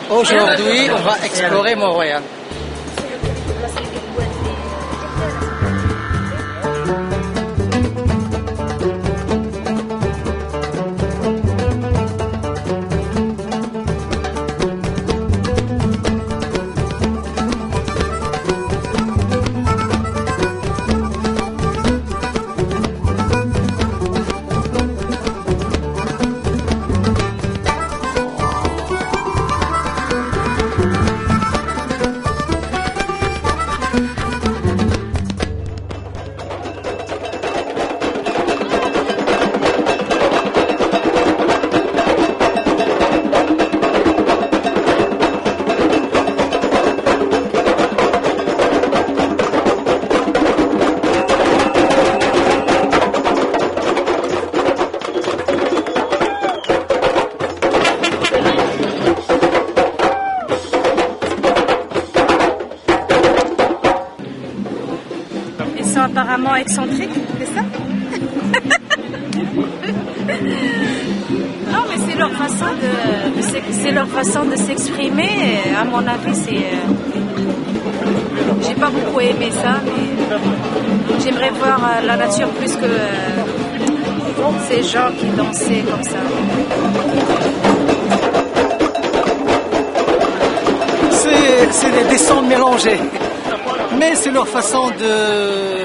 Aujourd'hui, on va explorer Mont-Royal. Apparemment excentrique, c'est ça? Non, mais c'est leur façon de s'exprimer. À mon avis, j'ai pas beaucoup aimé ça, mais j'aimerais voir la nature plus que ces gens qui dansaient comme ça. C'est des sons mélangés, mais c'est leur façon de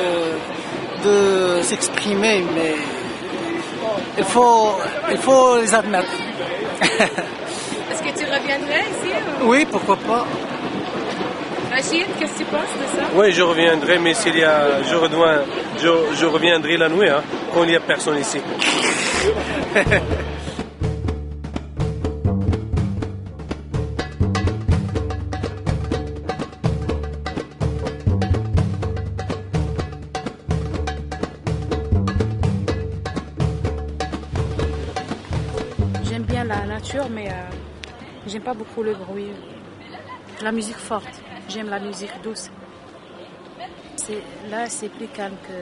s'exprimer, mais il faut les admettre. Est-ce que tu reviendrais ici? Oui, pourquoi pas. Rachid, qu'est-ce que tu penses de ça? Oui, je reviendrai, mais je reviendrai la nuit, quand il n'y a personne ici. La nature, mais j'aime pas beaucoup le bruit. La musique forte, j'aime la musique douce. Là, c'est plus calme que...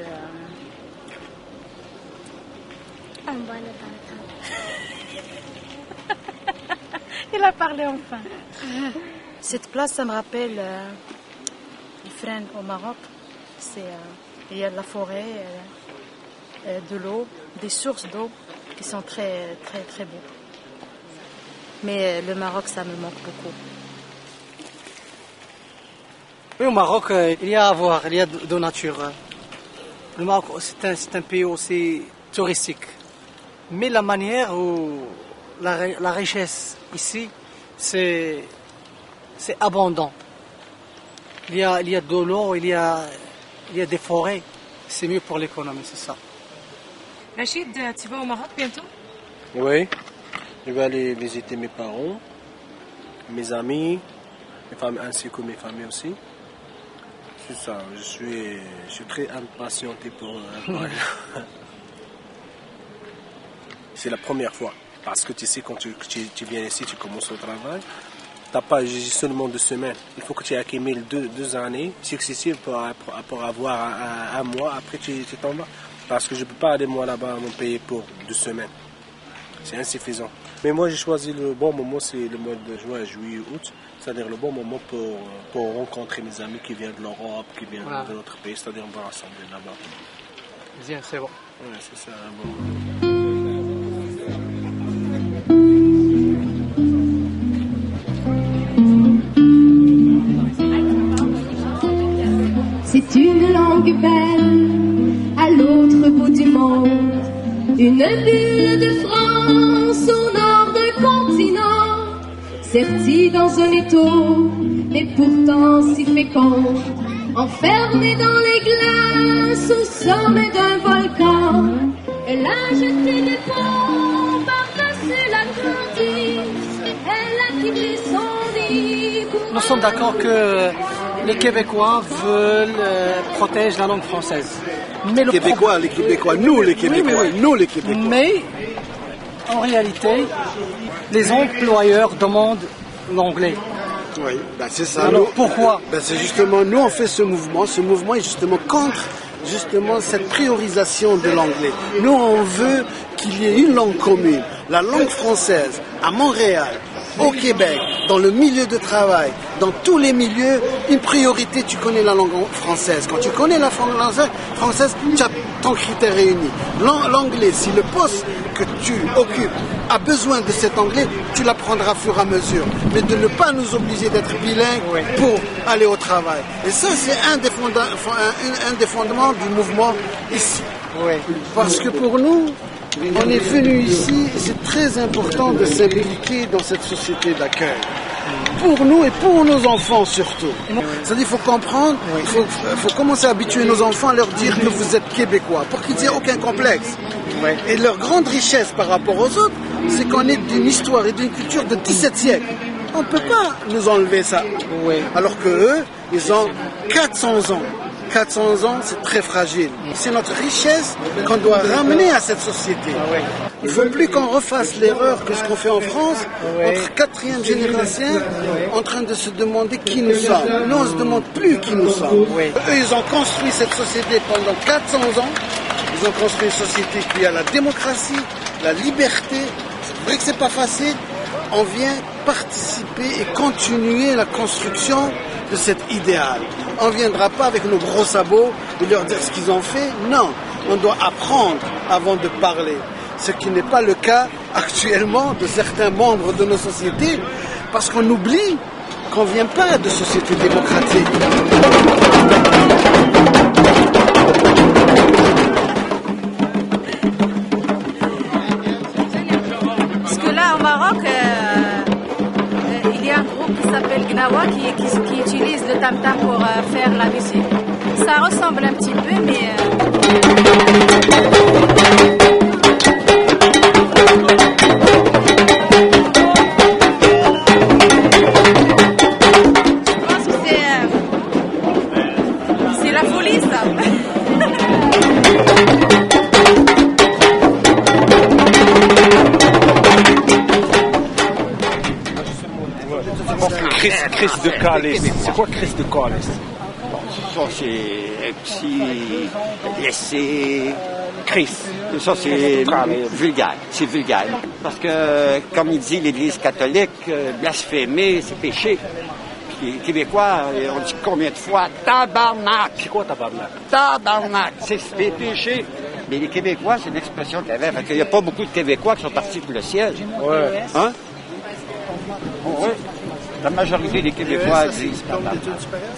Il a parlé enfin. Cette place, ça me rappelle Ifrane au Maroc. Il y a de la forêt, de l'eau, des sources d'eau qui sont très, très, très beaux. Mais le Maroc, ça me manque beaucoup. Oui, au Maroc, il y a à voir, il y a de nature. Le Maroc, c'est un pays aussi touristique. Mais la manière où la richesse ici, c'est abondant. Il y a de l'eau, il y a des forêts. C'est mieux pour l'économie, c'est ça. Rachid, tu vas au Maroc bientôt? Oui. Je vais aller visiter mes parents, mes amis, mes familles, ainsi que mes familles aussi. C'est ça, je suis très impatienté pour C'est la première fois. Parce que tu sais, quand tu viens ici, tu commences au travail. Tu n'as pas seulement 2 semaines. Il faut que tu aies accumulé 2 années successives pour avoir un mois. Après, tu t'en vas. Parce que je ne peux pas aller moi là-bas à mon pays pour 2 semaines. C'est insuffisant. Mais moi, j'ai choisi le bon moment, c'est le mois de juin, juillet, août. C'est-à-dire le bon moment pour rencontrer mes amis qui viennent de l'Europe, qui viennent de notre pays. C'est-à-dire on va rassembler là-bas. Bien, c'est bon. Oui, c'est ça, bon. C'est une langue belle à l'autre bout du monde. Une bulle de France au nord d'un continent, sertie dans un étau, mais pourtant si féconde, enfermée dans les glaces au sommet d'un volcan. Elle a jeté des ponts par-dessus l'Atlantique, elle a quitté son nid. Nous sommes d'accord que les Québécois veulent protéger la langue française. Mais les Québécois, nous les Québécois, oui. Nous les Québécois. Mais en réalité, les employeurs demandent l'anglais. Oui, ben c'est ça. Alors pourquoi? Ben c'est justement, nous on fait ce mouvement est justement contre cette priorisation de l'anglais. Nous on veut qu'il y ait une langue commune. la langue française à Montréal, au Québec, dans le milieu de travail, dans tous les milieux, une priorité, tu connais la langue française. Quand tu connais la langue française, tu as ton critère réuni. L'anglais, si le poste que tu occupes a besoin de cet anglais, tu l'apprendras au fur et à mesure. Mais de ne pas nous obliger d'être bilingues pour aller au travail. Et ça, c'est un des fondements du mouvement ici. Parce que pour nous, on est venu ici, c'est très important de s'impliquer dans cette société d'accueil. Pour nous et pour nos enfants surtout. C'est-à-dire qu'il faut comprendre, il faut commencer à habituer nos enfants à leur dire que vous êtes québécois, pour qu'ils n'aient aucun complexe. Et leur grande richesse par rapport aux autres, c'est qu'on est d'une histoire et d'une culture de 17 siècles. On ne peut pas nous enlever ça. Alors que eux, ils ont 400 ans. 400 ans, c'est très fragile. C'est notre richesse qu'on doit ramener à cette société. Il ne faut plus qu'on refasse l'erreur que ce qu'on fait en France, entre quatrième génération, en train de se demander qui nous sommes. Nous, on ne se demande plus qui nous sommes. Eux, ils ont construit cette société pendant 400 ans. Ils ont construit une société qui a la démocratie, la liberté. C'est vrai que c'est pas facile. On vient participer et continuer la construction de cet idéal. On ne viendra pas avec nos gros sabots et leur dire ce qu'ils ont fait. Non, on doit apprendre avant de parler. Ce qui n'est pas le cas actuellement de certains membres de nos sociétés, parce qu'on oublie qu'on ne vient pas de sociétés démocratiques. Parce que là, au Maroc, il y a un groupe qui s'appelle Gnawa qui utilise le tam-tam pour faire la musique. Ça ressemble un petit peu, mais... Je pense que c'est la folie, ça. Chris de Calais. C'est quoi Chris de Calais? Ça, c'est un petit laissé. Chris. Ça, c'est vulgaire. C'est vulgaire. Parce que, comme il dit l'Église catholique, blasphémer, c'est péché. Puis les Québécois, on dit combien de fois? Tabarnak! C'est quoi tabarnak? Tabarnak! C'est des péchés. Mais les Québécois, c'est une expression qu'il y avait. Fait qu'il n'y a pas beaucoup de Québécois qui sont partis pour le ciel. Ouais. Hein? Oui. La majorité des Québécois disent Diplôme d'études supérieures?